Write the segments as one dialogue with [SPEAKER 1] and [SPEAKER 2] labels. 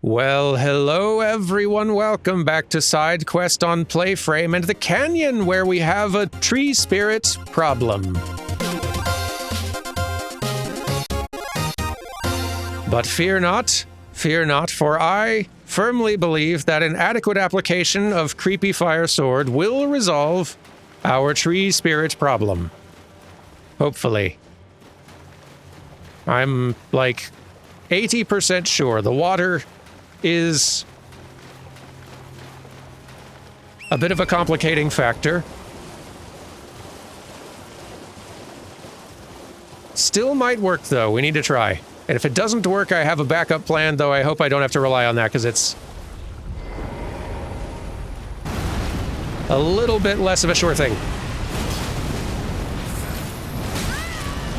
[SPEAKER 1] Well, hello everyone, welcome back to Side Quest on PlayFrame and the Canyon, where we have a tree spirit problem. But fear not, for I firmly believe that an adequate application of Creepy Fire Sword will resolve our tree spirit problem. Hopefully. I'm like 80% sure the water is a bit of a complicating factor. Still might work though, we need to try. And if it doesn't work, I have a backup plan, though I hope I don't have to rely on that, because it's a little bit less of a sure thing.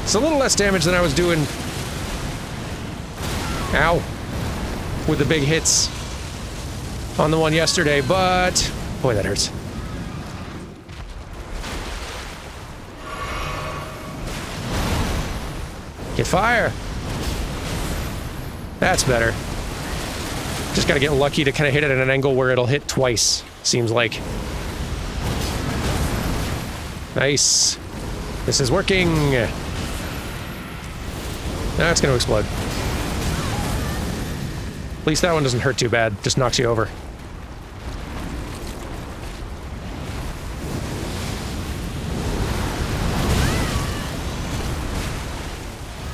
[SPEAKER 1] It's a little less damage than I was doing. Ow. With the big hits on the one yesterday, but boy, that hurts. Get fire. That's better. Just gotta get lucky to kind of hit it at an angle where it'll hit twice, seems like. Nice. This is working. Now it's gonna explode. At least that one doesn't hurt too bad, just knocks you over.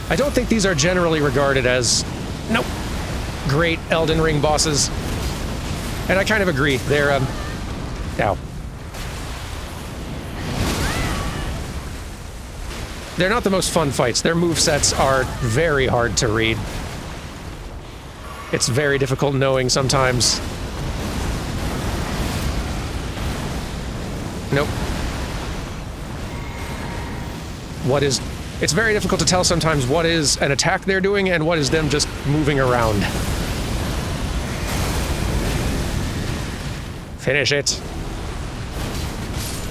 [SPEAKER 1] I don't think these are generally regarded as, nope, great Elden Ring bosses. And I kind of agree, they're, ow. They're not the most fun fights. Their movesets are very hard to read. It's very difficult knowing sometimes. Nope. It's very difficult to tell sometimes what is an attack they're doing and what is them just moving around. Finish it.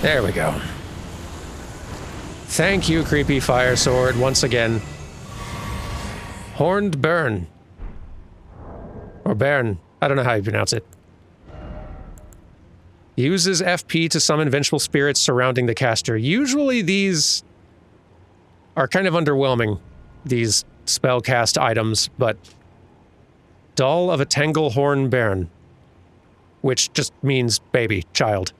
[SPEAKER 1] There we go. Thank you, Creepy Fire Sword, once again. Horned Burn. Or Baron. I don't know how you pronounce it. Uses FP to summon vengeful spirits surrounding the caster. Usually these are kind of underwhelming, these spellcast items, but Doll of a Tangle Horn Baron, which just means baby, child.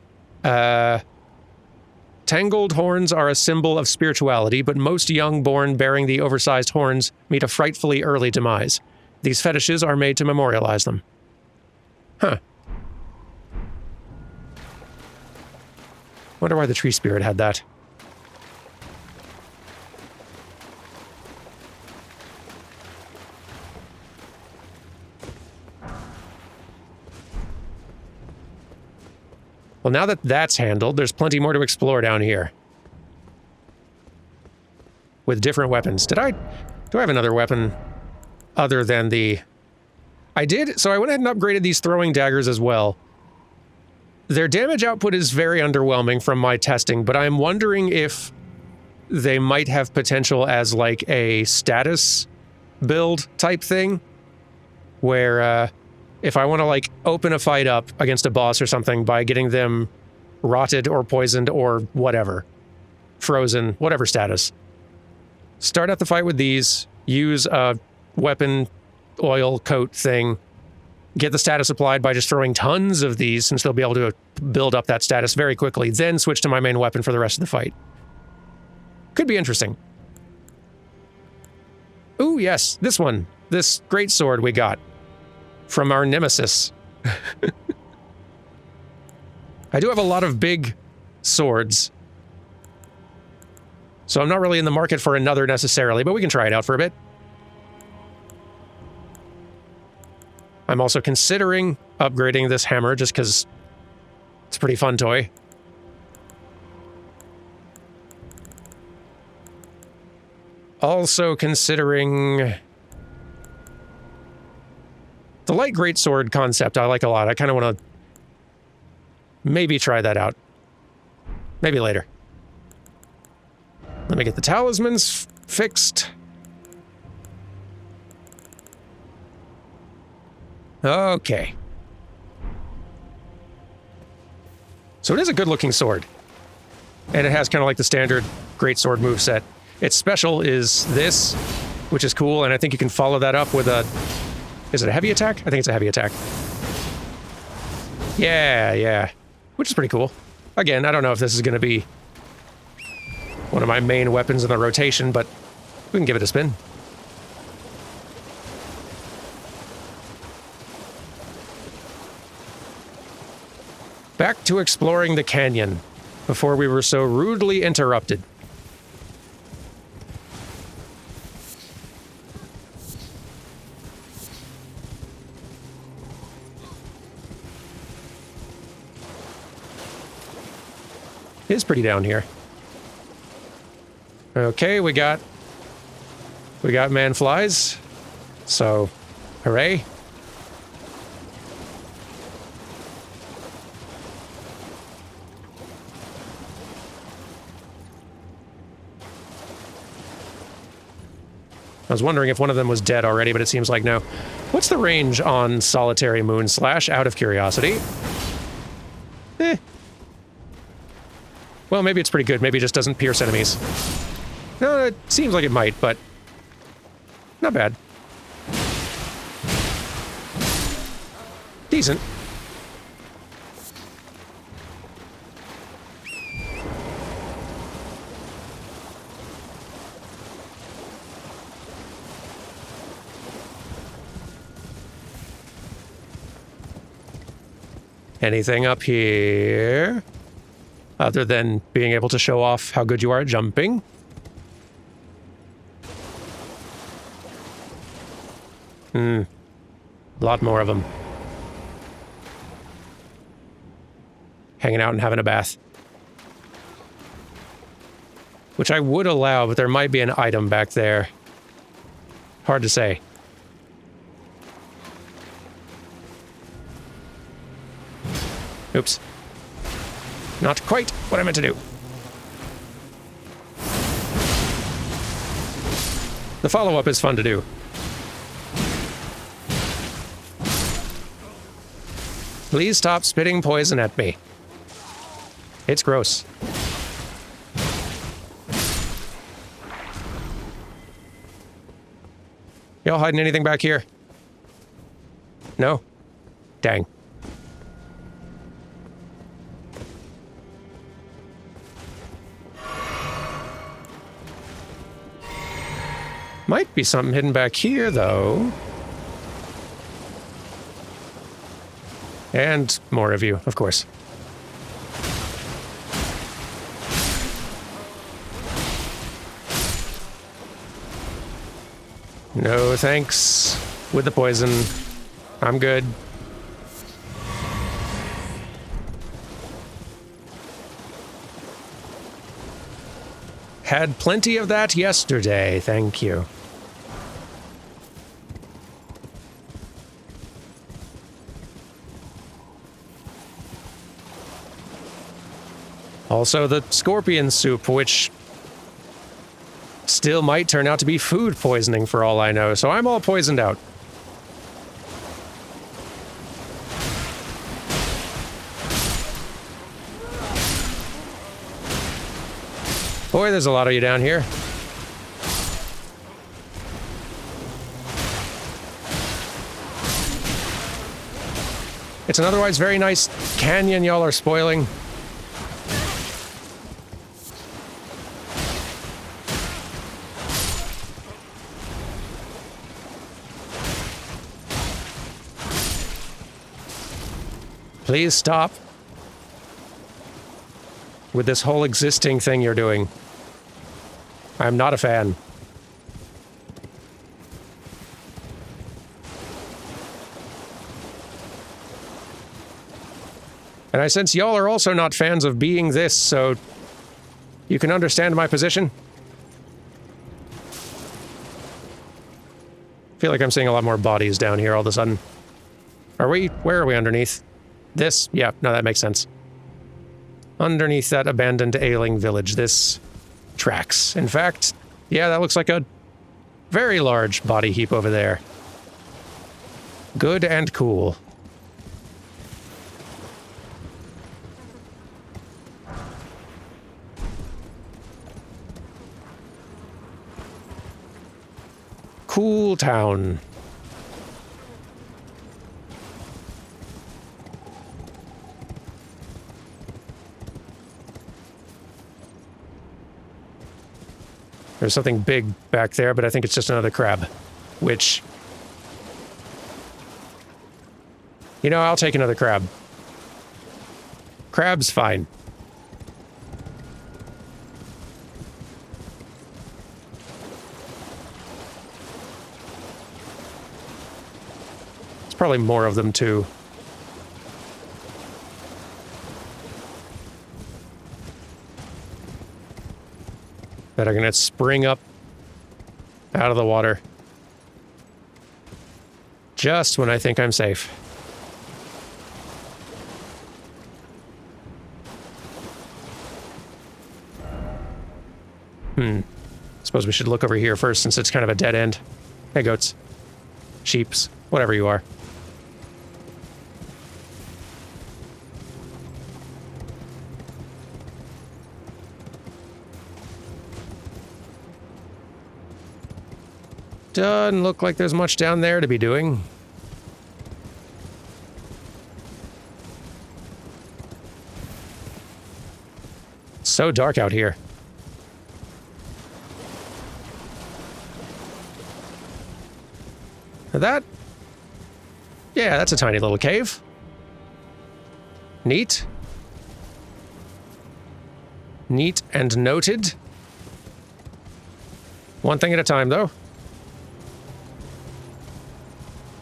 [SPEAKER 1] Tangled horns are a symbol of spirituality, but most young born bearing the oversized horns meet a frightfully early demise. These fetishes are made to memorialize them. Huh. Wonder why the tree spirit had that. Well, now that that's handled, there's plenty more to explore down here. With different weapons. Do I have another weapon other than the... I did, so I went ahead and upgraded these throwing daggers as well. Their damage output is very underwhelming from my testing, but I'm wondering if they might have potential as like a status build type thing, where if I want to like open a fight up against a boss or something by getting them rotted or poisoned or whatever, frozen, whatever status, start out the fight with these, use a weapon oil coat thing, get the status applied by just throwing tons of these, since they'll be able to build up that status very quickly, then switch to my main weapon for the rest of the fight. Could be interesting. Ooh, yes, this one. This great sword we got from our nemesis. I do have a lot of big swords, so I'm not really in the market for another necessarily, but we can try it out for a bit. I'm also considering upgrading this hammer just because it's a pretty fun toy. Also considering the light greatsword concept I like a lot. I kind of want to maybe try that out. Maybe later. Let me get the talismans fixed. Okay. So it is a good-looking sword. And it has kind of like the standard greatsword moveset. Its special is this, which is cool, and I think you can follow that up with a... Is it a heavy attack? I think it's a heavy attack. Yeah. Which is pretty cool. Again, I don't know if this is going to be one of my main weapons in the rotation, but we can give it a spin. Back to exploring the canyon, before we were so rudely interrupted. It is pretty down here. Okay, we got man flies. So, hooray. I was wondering if one of them was dead already, but it seems like no. What's the range on Solitary Moon Slash, out of curiosity? Well, maybe it's pretty good. Maybe it just doesn't pierce enemies. No, it seems like it might, but not bad. Decent. Anything up here? Other than being able to show off how good you are at jumping? A lot more of them. Hanging out and having a bath. Which I would allow, but there might be an item back there. Hard to say. Oops. Not quite what I meant to do. The follow-up is fun to do. Please stop spitting poison at me. It's gross. Y'all hiding anything back here? No? Dang. Might be something hidden back here, though. And more of you, of course. No thanks with the poison. I'm good. Had plenty of that yesterday, thank you. Also the scorpion soup, which still might turn out to be food poisoning for all I know, so I'm all poisoned out. Boy, there's a lot of you down here. It's an otherwise very nice canyon y'all are spoiling. Please stop with this whole existing thing you're doing. I'm not a fan. And I sense y'all are also not fans of being this, so you can understand my position. I feel like I'm seeing a lot more bodies down here all of a sudden. Are we? Where are we underneath? This? Yeah, no, that makes sense. Underneath that abandoned ailing village, this tracks. In fact, yeah, that looks like a very large body heap over there. Good and cool. Cool town. There's something big back there, but I think it's just another crab. Which... You know, I'll take another crab. Crab's fine. There's probably more of them, too. That are gonna spring up out of the water. Just when I think I'm safe. Suppose we should look over here first since it's kind of a dead end. Hey, goats. Sheeps. Whatever you are. Doesn't look like there's much down there to be doing. It's so dark out here. That... Yeah, that's a tiny little cave. Neat. Neat and noted. One thing at a time, though.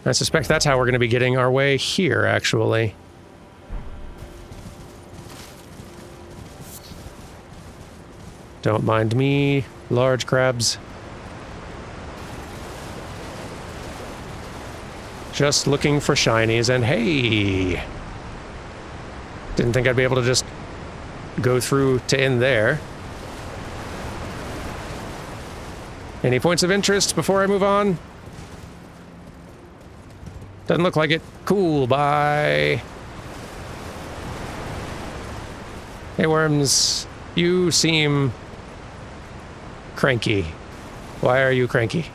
[SPEAKER 1] I suspect that's how we're going to be getting our way here, actually. Don't mind me, large crabs. Just looking for shinies, and hey! Didn't think I'd be able to just go through to in there. Any points of interest before I move on? Doesn't look like it. Cool, bye. Hey, worms. You seem... cranky. Why are you cranky?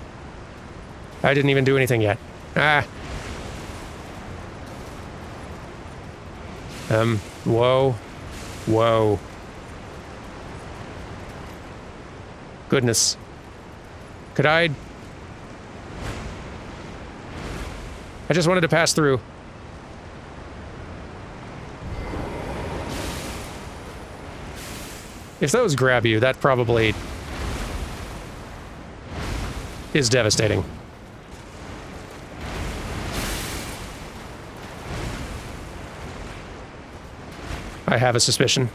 [SPEAKER 1] I didn't even do anything yet. Ah. Whoa. Whoa. Goodness. Could I just wanted to pass through. If those grab you, that probably is devastating. I have a suspicion.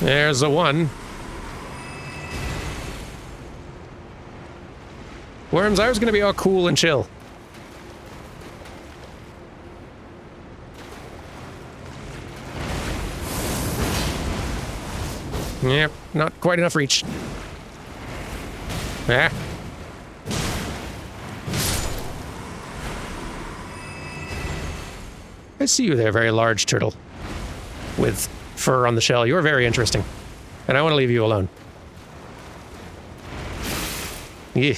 [SPEAKER 1] There's the one. Worms, I was gonna be all cool and chill. Yep, not quite enough reach. Ah. I see you there, very large turtle. With fur on the shell. You're very interesting. And I want to leave you alone. Yeah.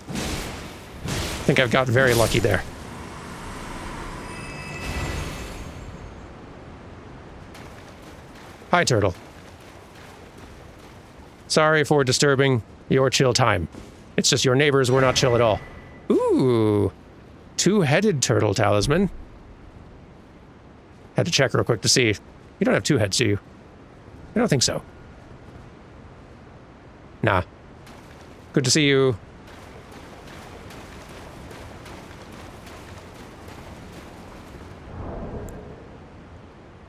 [SPEAKER 1] I think I've got very lucky there. Hi, turtle. Sorry for disturbing your chill time. It's just your neighbors were not chill at all. Ooh. Two-headed turtle talisman. Had to check real quick to see. You don't have two heads, do you? I don't think so. Nah. Good to see you.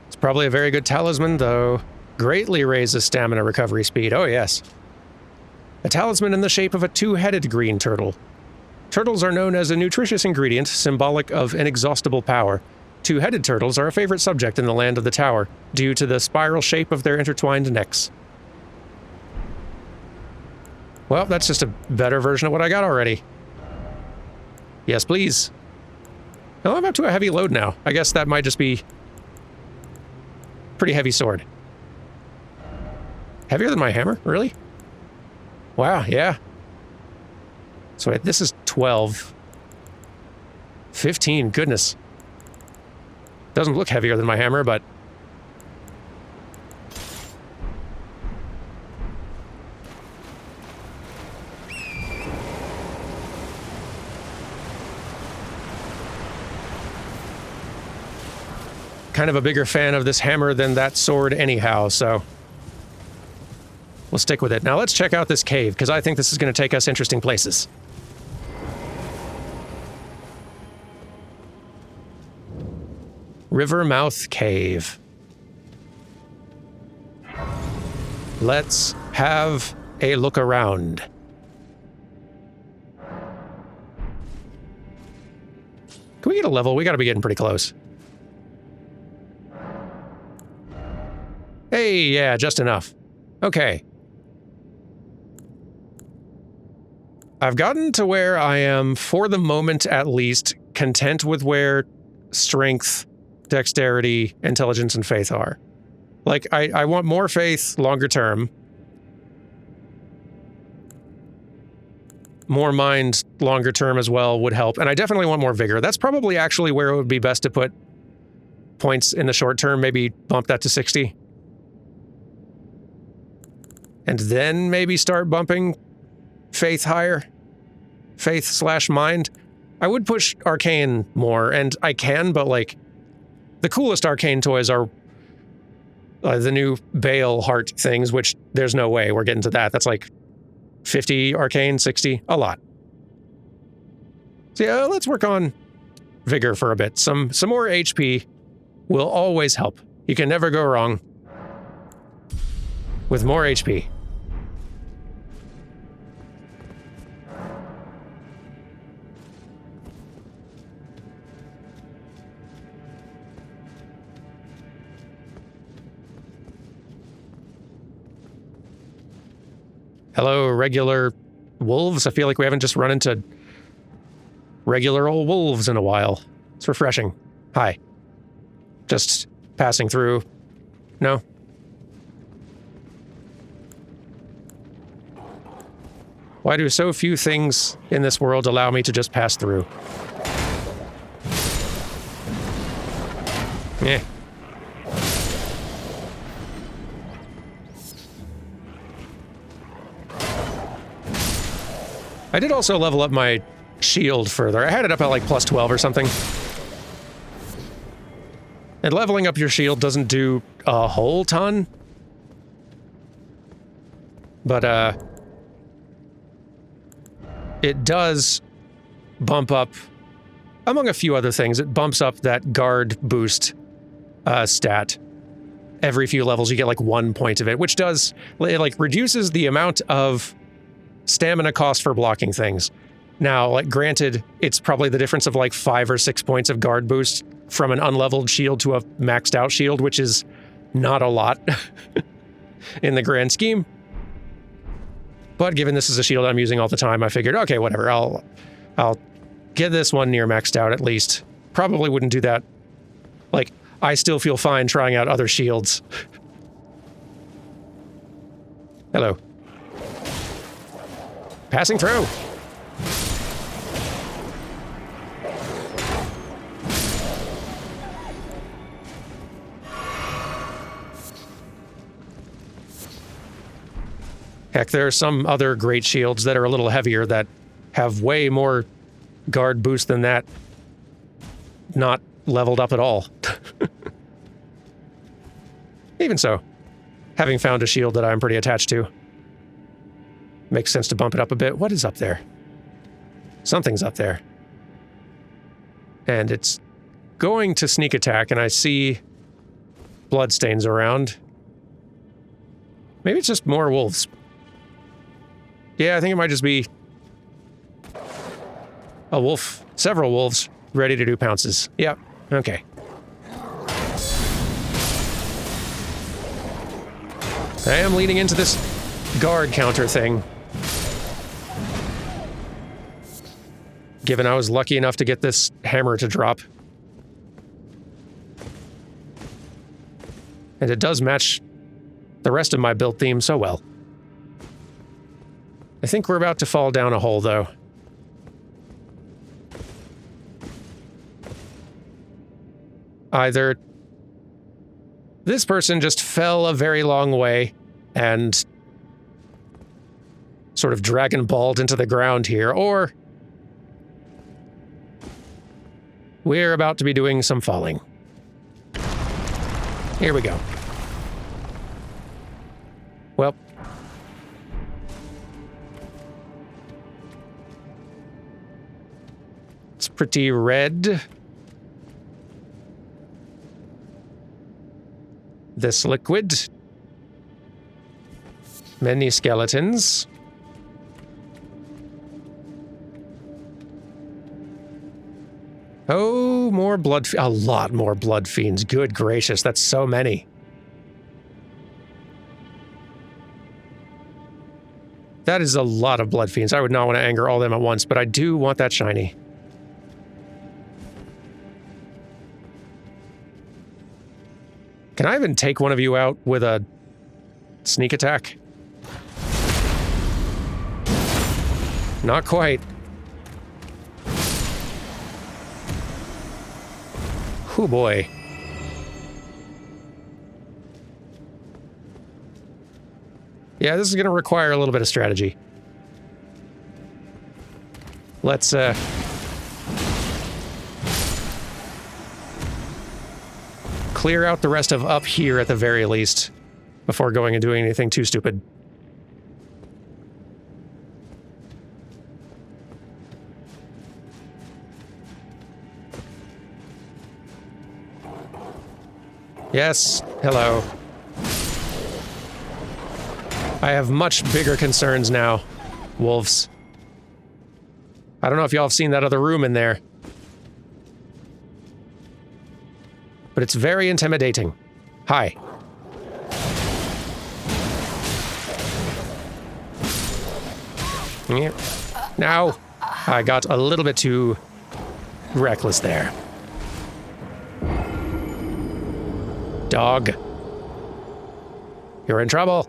[SPEAKER 1] It's probably a very good talisman, though. Greatly raises stamina recovery speed. Oh, yes. A talisman in the shape of a two-headed green turtle. Turtles are known as a nutritious ingredient, symbolic of inexhaustible power. Two-headed turtles are a favorite subject in the land of the tower, due to the spiral shape of their intertwined necks. Well, that's just a better version of what I got already. Yes, please. Oh, I'm up to a heavy load now. I guess that might just be pretty heavy sword. Heavier than my hammer? Really? Wow, yeah. So wait, this is 12. 15, goodness. Doesn't look heavier than my hammer, but... kind of a bigger fan of this hammer than that sword anyhow, so... we'll stick with it. Now let's check out this cave, because I think this is going to take us interesting places. Rivermouth Cave. Let's have a look around. Can we get a level? We gotta be getting pretty close. Hey, yeah, just enough. Okay. I've gotten to where I am, for the moment at least, content with where strength, dexterity, intelligence, and faith are. Like, I want more faith longer term. More mind longer term as well would help. And I definitely want more vigor. That's probably actually where it would be best to put points in the short term. Maybe bump that to 60. And then maybe start bumping faith higher. Faith/mind. I would push arcane more, and I can, but like, the coolest arcane toys are the new Bale heart things, which there's no way we're getting to that. That's like 50 arcane, 60, a lot. So yeah, let's work on vigor for a bit. Some more HP will always help. You can never go wrong with more HP. Hello, regular wolves. I feel like we haven't just run into regular old wolves in a while. It's refreshing. Hi. Just passing through. No? Why do so few things in this world allow me to just pass through? Yeah. I did also level up my shield further. I had it up at like plus 12 or something. And leveling up your shield doesn't do a whole ton. But, it does bump up, among a few other things, it bumps up that guard boost stat. Every few levels you get like 1 point of it, which does, it like reduces the amount of stamina cost for blocking things. Now, like, granted, it's probably the difference of like 5 or 6 points of guard boost from an unleveled shield to a maxed out shield, which is not a lot in the grand scheme. But given this is a shield I'm using all the time, I figured, okay, whatever, I'll get this one near maxed out at least. Probably wouldn't do that. Like, I still feel fine trying out other shields. Hello. Passing through. Heck, there are some other great shields that are a little heavier that have way more guard boost than that. Not leveled up at all. Even so, having found a shield that I'm pretty attached to, makes sense to bump it up a bit. What is up there? Something's up there. And it's going to sneak attack, and I see bloodstains around. Maybe it's just more wolves. Yeah, I think it might just be a wolf, several wolves, ready to do pounces. Yep, okay. I am leaning into this guard counter thing. given I was lucky enough to get this hammer to drop. And it does match the rest of my build theme so well. I think we're about to fall down a hole, though. Either this person just fell a very long way and sort of Dragon Balled into the ground here, or we're about to be doing some falling. Here we go. Well, it's pretty red. This liquid. Many skeletons. Oh, more blood. A lot more blood fiends. Good gracious, that's so many. That is a lot of blood fiends. I would not want to anger all of them at once, but I do want that shiny. Can I even take one of you out with a sneak attack? Not quite. Oh boy. Yeah, this is going to require a little bit of strategy. Let's, clear out the rest of up here at the very least, before going and doing anything too stupid. Yes, hello. I have much bigger concerns now, wolves. I don't know if y'all have seen that other room in there, but it's very intimidating. Hi. Yeah. Now, I got a little bit too reckless there. Dog. You're in trouble.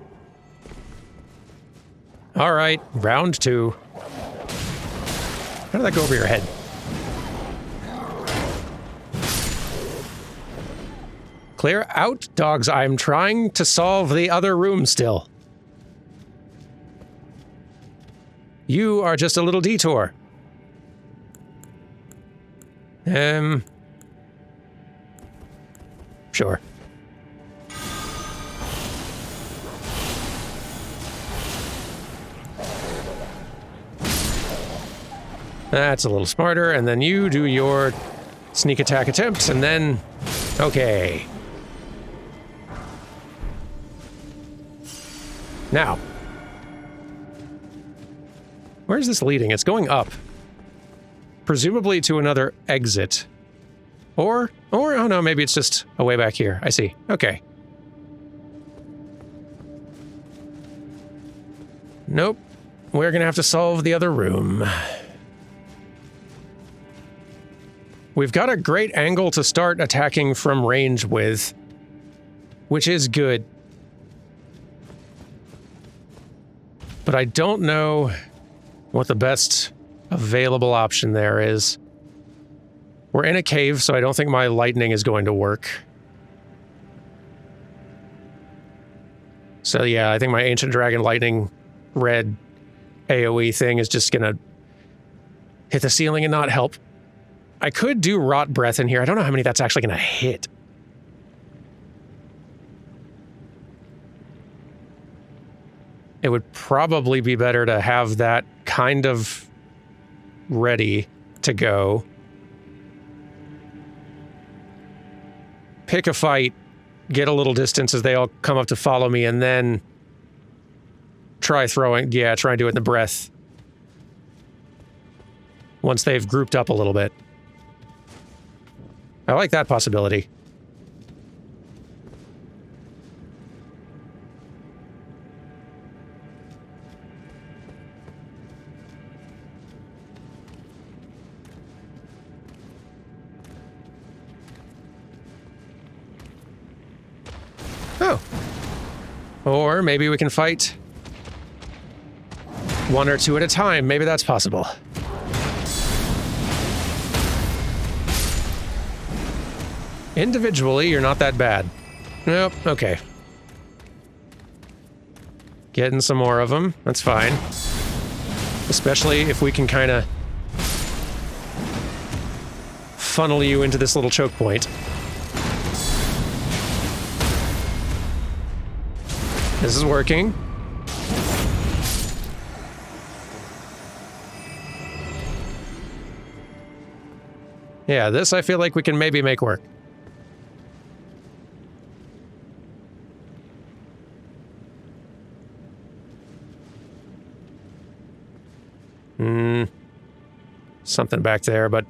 [SPEAKER 1] All right, round 2. How did that go over your head? Clear out, dogs. I'm trying to solve the other room still. You are just a little detour. Sure. That's a little smarter, and then you do your sneak attack attempts, and then... Okay. Now. Where's this leading? It's going up. Presumably to another exit. Or, oh no, maybe it's just a way back here. I see. Okay. Nope. We're gonna have to solve the other room. We've got a great angle to start attacking from range with, which is good. But I don't know what the best available option there is. We're in a cave, so I don't think my lightning is going to work. So yeah, I think my Ancient Dragon Lightning red AoE thing is just gonna hit the ceiling and not help. I could do Rot Breath in here. I don't know how many that's actually gonna hit. It would probably be better to have that kind of ready to go. Pick a fight, get a little distance as they all come up to follow me, and then try throwing, yeah, try and do it in the breath. Once they've grouped up a little bit. I like that possibility. Oh. Or maybe we can fight one or two at a time. Maybe that's possible. Individually, you're not that bad. Nope, okay. Getting some more of them. That's fine. Especially if we can kind of funnel you into this little choke point. This is working. Yeah, this I feel like we can maybe make work. Something back there, but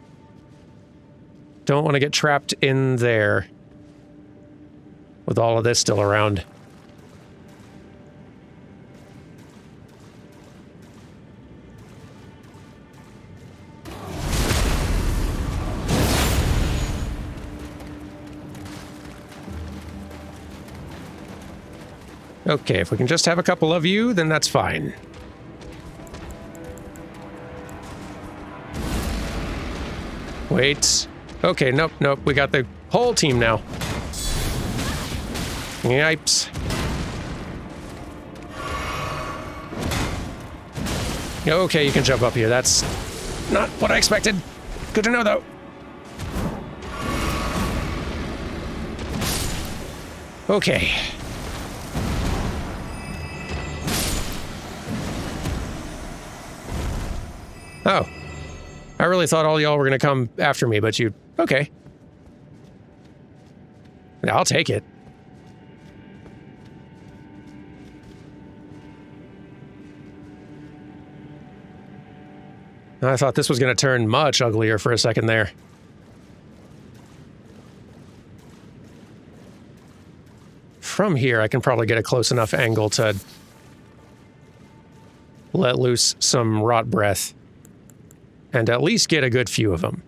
[SPEAKER 1] don't want to get trapped in there with all of this still around. Okay, if we can just have a couple of you, then that's fine. Wait. Okay, nope, we got the whole team now. Yipes. Okay, you can jump up here. That's not what I expected. Good to know, though. Okay. Oh. I really thought all y'all were going to come after me, but you... Okay. Yeah, I'll take it. I thought this was going to turn much uglier for a second there. From here, I can probably get a close enough angle to let loose some rot breath. And at least get a good few of them.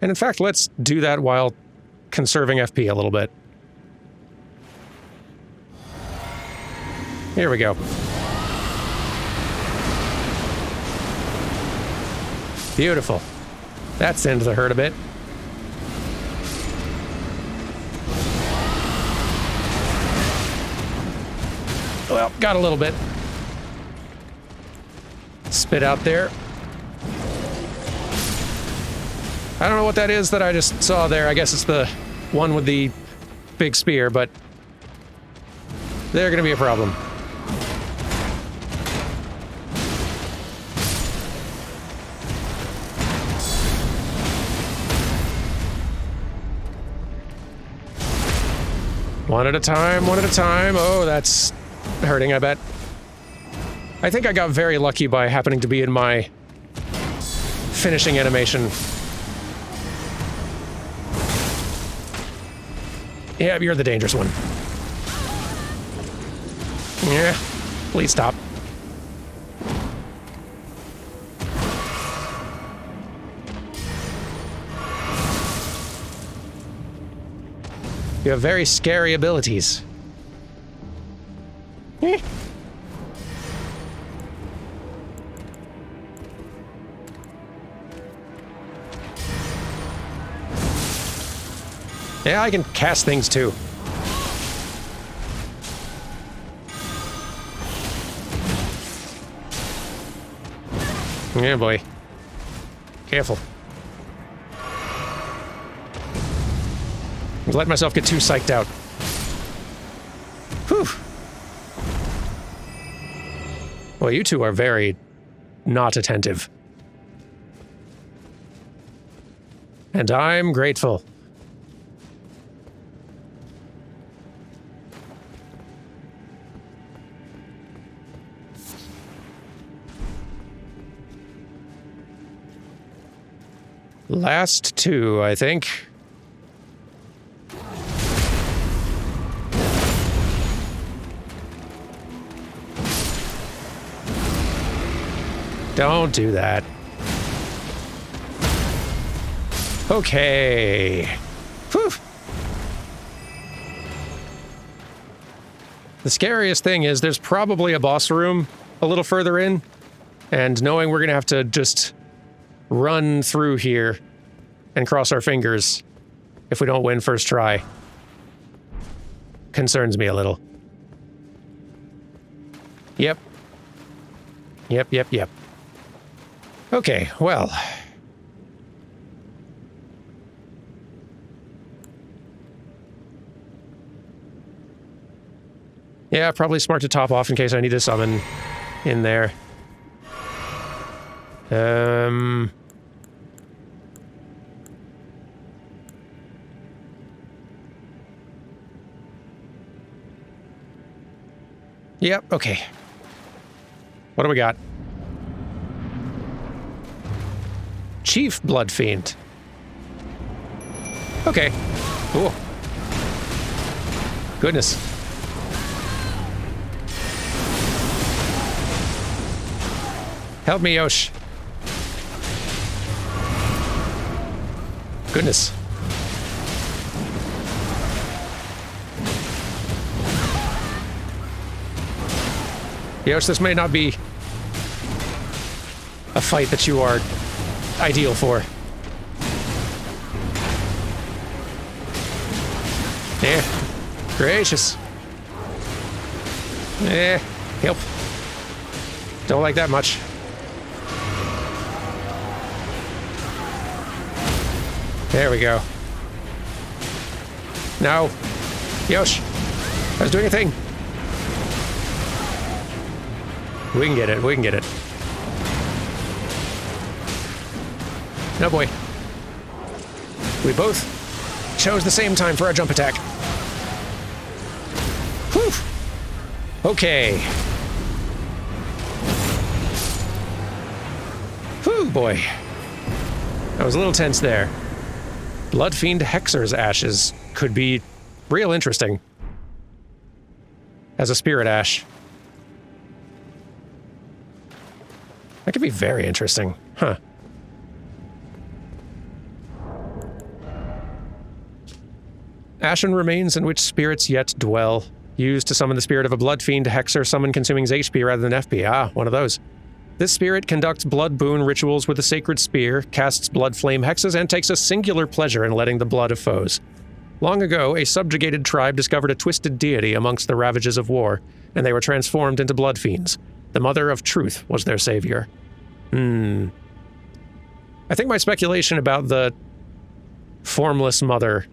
[SPEAKER 1] And in fact, let's do that while conserving FP a little bit. Here we go. Beautiful. That's into the hurt a bit. Well, got a little bit. Spit out there. I don't know what that is that I just saw there. I guess it's the one with the big spear, but they're gonna be a problem. One at a time, one at a time. Oh, that's hurting, I bet. I think I got very lucky by happening to be in my finishing animation. Yeah, you're the dangerous one. Yeah, please stop. You have very scary abilities. Yeah, I can cast things too. Yeah, boy. Careful. Let myself get too psyched out. Whew. Well, you two are very not attentive. And I'm grateful. Last two, I think. Don't do that. Okay. Whew. The scariest thing is there's probably a boss room a little further in, and knowing we're going to have to just run through here and cross our fingers if we don't win first try concerns me a little. Yep. Yep. Okay, well. Yeah, probably smart to top off in case I need to summon in there. Yep, okay. What do we got? Chief Bloodfiend. Okay. Cool. Goodness. Help me, Yosh. Goodness. Yosh, this may not be a fight that you are ideal for. Yeah. Gracious. Yeah. Help. Don't like that much. There we go. No. Yosh. I was doing a thing. We can get it. We can get it. No, boy. We both chose the same time for our jump attack. Whew. Okay. Whew, boy. I was a little tense there. Bloodfiend Hexer's ashes could be real interesting. As a spirit ash. That could be very interesting. Huh. Ashen remains in which spirits yet dwell. Used to summon the spirit of a Bloodfiend, Hexer summon consuming HP rather than FP. Ah, one of those. This spirit conducts blood boon rituals with a sacred spear, casts blood flame hexes, and takes a singular pleasure in letting the blood of foes. Long ago, a subjugated tribe discovered a twisted deity amongst the ravages of war, and they were transformed into blood fiends. The Mother of Truth was their savior. I think my speculation about the formless mother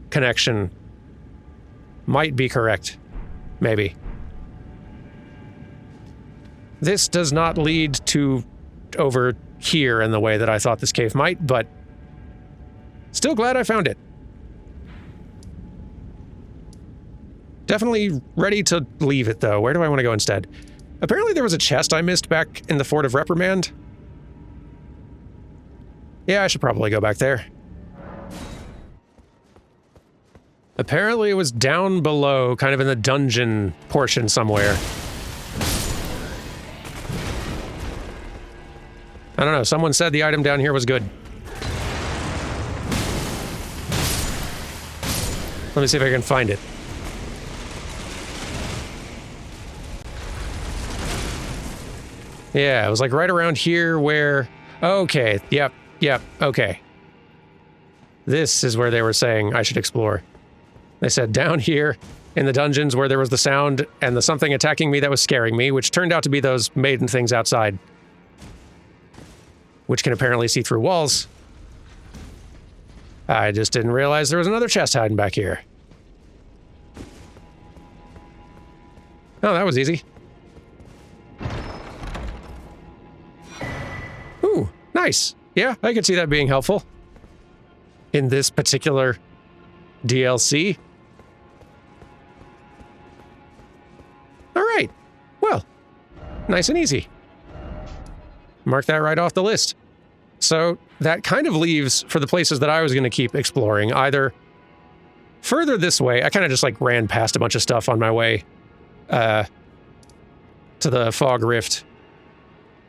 [SPEAKER 1] connection might be correct. Maybe. This does not lead to over here in the way that I thought this cave might, but still glad I found it. Definitely ready to leave it, though. Where do I want to go instead? Apparently there was a chest I missed back in the Fort of Reprimand. Yeah, I should probably go back there. Apparently it was down below, kind of in the dungeon portion somewhere. I don't know, someone said the item down here was good. Let me see if I can find it. Yeah, it was like right around here where... Okay, yep, okay. This is where they were saying I should explore. They said down here in the dungeons where there was the sound and the something attacking me that was scaring me, which turned out to be those maiden things outside. Which can apparently see through walls. I just didn't realize there was another chest hiding back here. Oh, that was easy. Ooh, nice. Yeah, I could see that being helpful. In this particular DLC. All right. Well, nice and easy. Mark that right off the list. So that kind of leaves for the places that I was going to keep exploring, either further this way. I kind of just like ran past a bunch of stuff on my way to the Fog Rift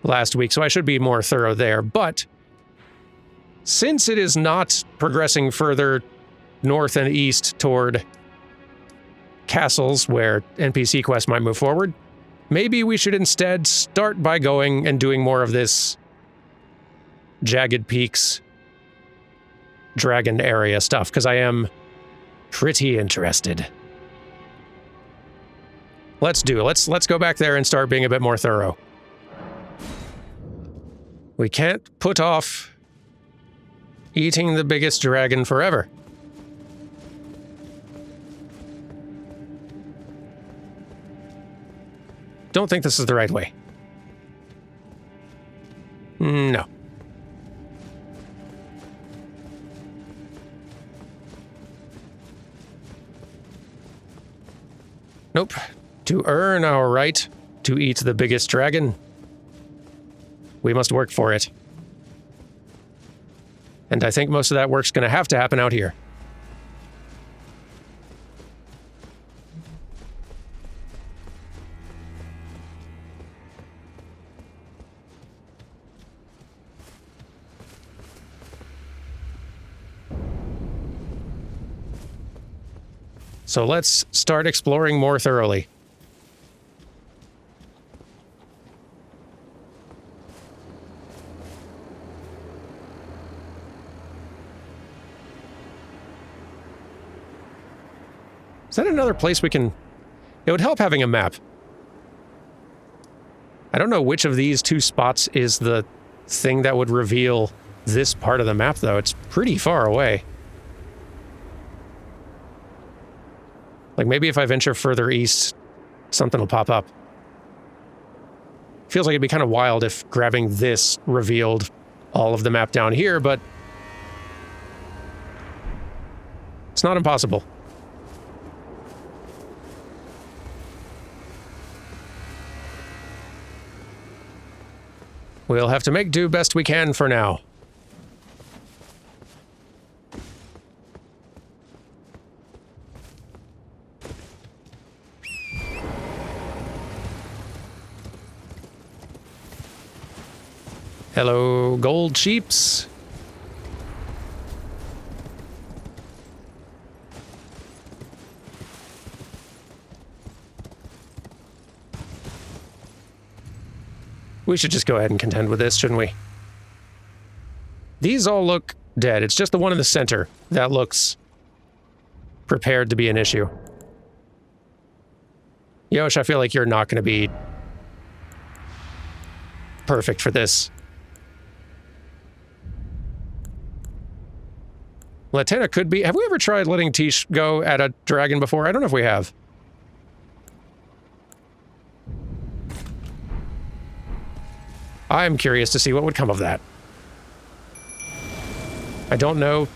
[SPEAKER 1] last week, so I should be more thorough there. But since it is not progressing further north and east toward castles where NPC quests might move forward, maybe we should instead start by going and doing more of this Jagged Peaks dragon area stuff, because I am pretty interested. Let's do it. Let's go back there and start being a bit more thorough. We can't put off eating the biggest dragon forever. Don't think this is the right way. No. Nope. To earn our right to eat the biggest dragon, we must work for it. And I think most of that work's going to happen out here. So let's start exploring more thoroughly. Is that another place we can... It would help having a map. I don't know which of these two spots is the thing that would reveal this part of the map, though. It's pretty far away. Like, maybe if I venture further east, something will pop up. Feels like it'd be kind of wild if grabbing this revealed all of the map down here, but... it's not impossible. We'll have to make do best we can for now. Hello, gold sheeps. We should just go ahead and contend with this, shouldn't we? These all look dead. It's just the one in the center that looks prepared to be an issue. Yosh, I feel like you're not going to be perfect for this. Latenna could be... Have we ever tried letting Tish go at a dragon before? I don't know if we have. I'm curious to see what would come of that. I don't know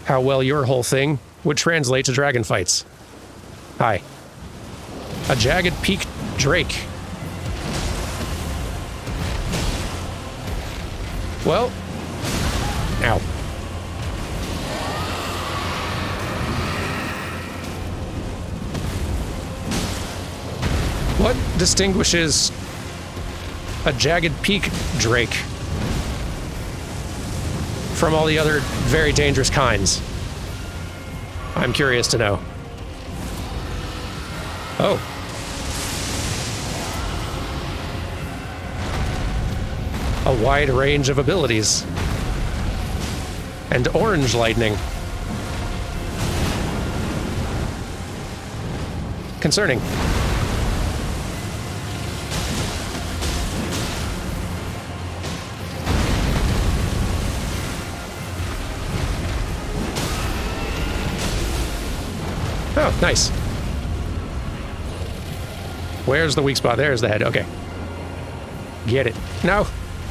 [SPEAKER 1] how well your whole thing would translate to dragon fights. Hi. A jagged peak drake. Well... Ow. What distinguishes a jagged peak drake from all the other very dangerous kinds? I'm curious to know. Oh. A wide range of abilities. And orange lightning. Concerning. Oh, nice. Where's the weak spot? There's the head. Okay. Get it. No.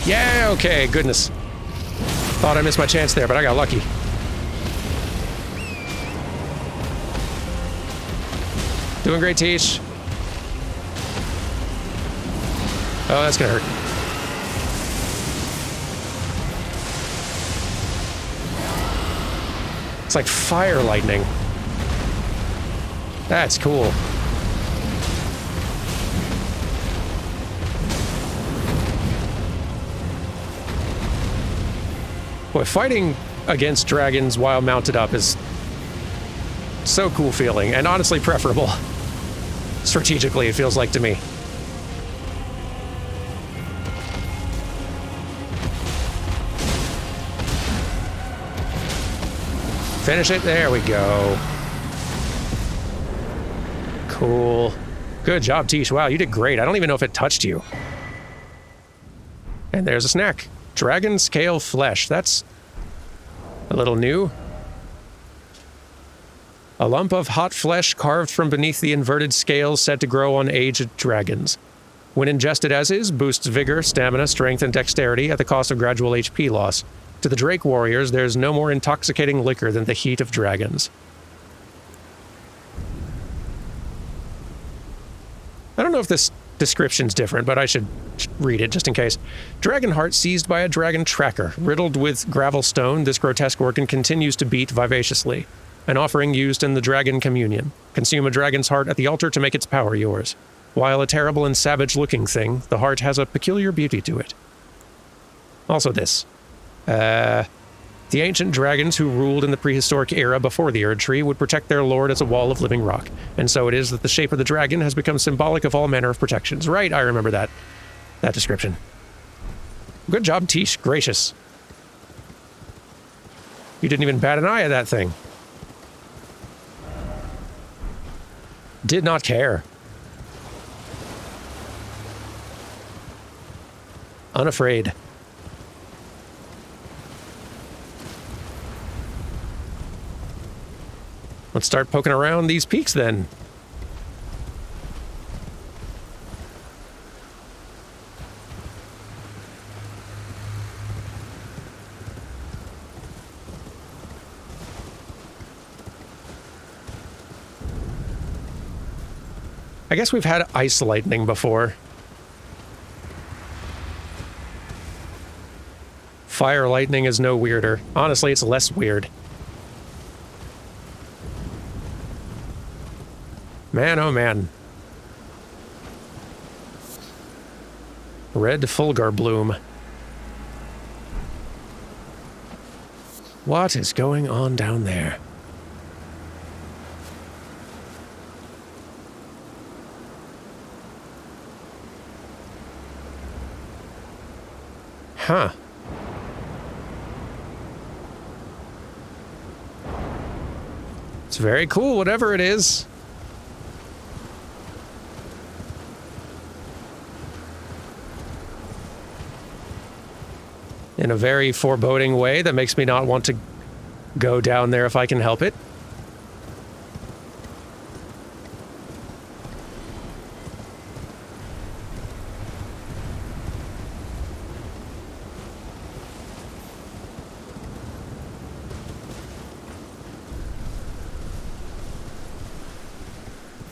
[SPEAKER 1] Yeah, okay. Goodness. Thought I missed my chance there, but I got lucky. Doing great, Teach. Oh, that's gonna hurt. It's like fire lightning. That's cool. Boy, fighting against dragons while mounted up is so cool feeling, and honestly preferable. Strategically, it feels like to me. Finish it. There we go. Cool. Good job, Tish. Wow, you did great. I don't even know if it touched you. And there's a snack. Dragon scale flesh. That's a little new. A lump of hot flesh carved from beneath the inverted scales said to grow on aged dragons. When ingested as is, boosts vigor, stamina, strength, and dexterity at the cost of gradual HP loss. To the Drake warriors, there's no more intoxicating liquor than the heat of dragons. I don't know if this description's different, but I should read it just in case. Dragon heart seized by a dragon tracker. Riddled with gravel stone, this grotesque organ continues to beat vivaciously. An offering used in the dragon communion. Consume a dragon's heart at the altar to make its power yours. While a terrible and savage-looking thing, the heart has a peculiar beauty to it. Also this. The ancient dragons who ruled in the prehistoric era before the Erdtree would protect their lord as a wall of living rock, and so it is that the shape of the dragon has become symbolic of all manner of protections. Right, I remember that description. Good job, Tish. Gracious. You didn't even bat an eye at that thing. Did not care. Unafraid. Let's start poking around these peaks then. I guess we've had ice lightning before. Fire lightning is no weirder. Honestly, it's less weird. Man, oh man. Red Fulgur bloom. What is going on down there? Huh. It's very cool, whatever it is. In a very foreboding way that makes me not want to go down there if I can help it.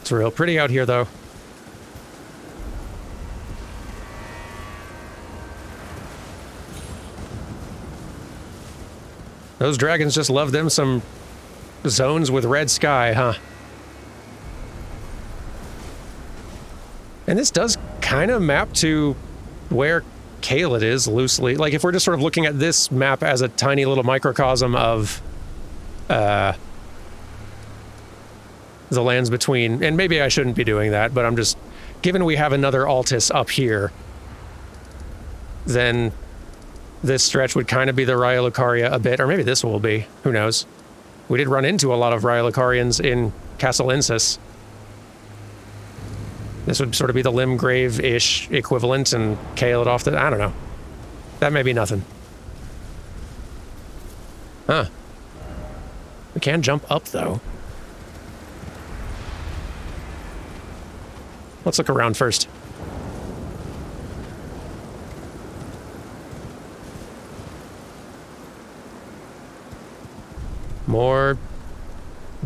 [SPEAKER 1] It's real pretty out here, though. Those dragons just love them some zones with red sky, huh? And this does kind of map to where Caelid is, loosely. Like, if we're just sort of looking at this map as a tiny little microcosm of the lands between, and maybe I shouldn't be doing that, but I'm just, given we have another Altus up here, then this stretch would kind of be the Raya a bit, or maybe this will be, who knows. We did run into a lot of Raya in Castle Insis. This would sort of be the Limgrave-ish equivalent, and Caelid off the, I don't know. That may be nothing. Huh. We can jump up, though. Let's look around first. More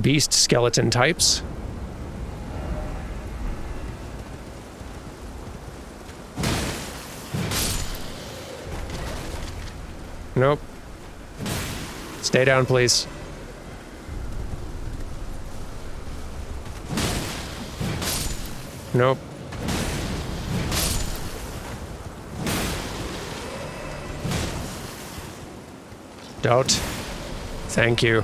[SPEAKER 1] beast skeleton types. Nope. Stay down, please. Nope. Don't. Thank you.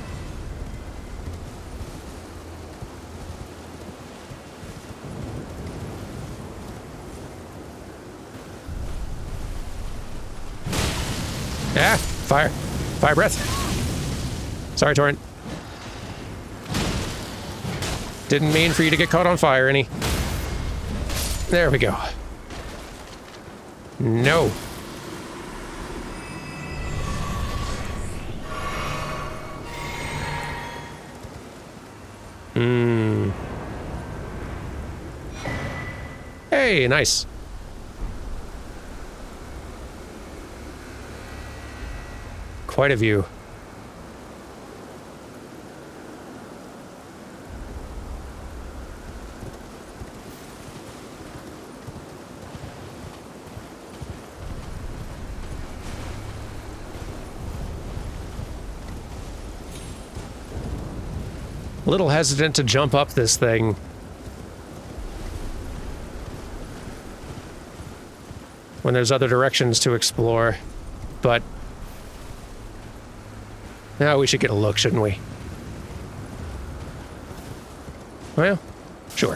[SPEAKER 1] Yeah, fire. Fire breath. Sorry, Torrent. Didn't mean for you to get caught on fire any. There we go. No. Hey, nice. Quite a view. A little hesitant to jump up this thing. When there's other directions to explore, but now we should get a look, shouldn't we? Well, sure.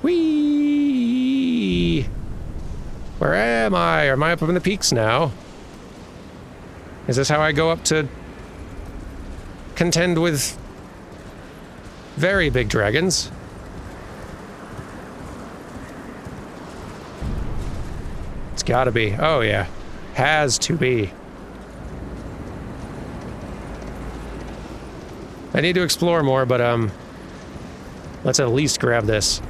[SPEAKER 1] Whee! Where am I? Am I up in the peaks now? Is this how I go up to contend with very big dragons? It's gotta be. Oh yeah. Has to be. I need to explore more, but let's at least grab this.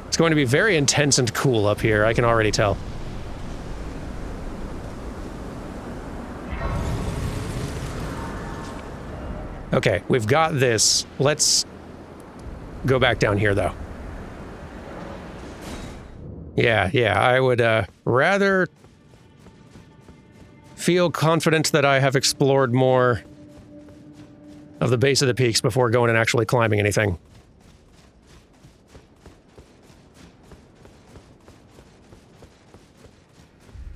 [SPEAKER 1] It's going to be very intense and cool up here, I can already tell. Okay, we've got this. Let's go back down here, though. Yeah, I would rather feel confident that I have explored more of the base of the peaks before going and actually climbing anything.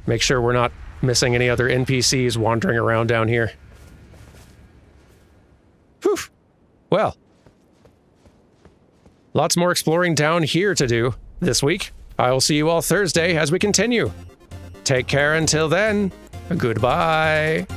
[SPEAKER 1] Make sure we're not missing any other NPCs wandering around down here. Whew. Well, lots more exploring down here to do this week. I will see you all Thursday as we continue. Take care until then. Goodbye.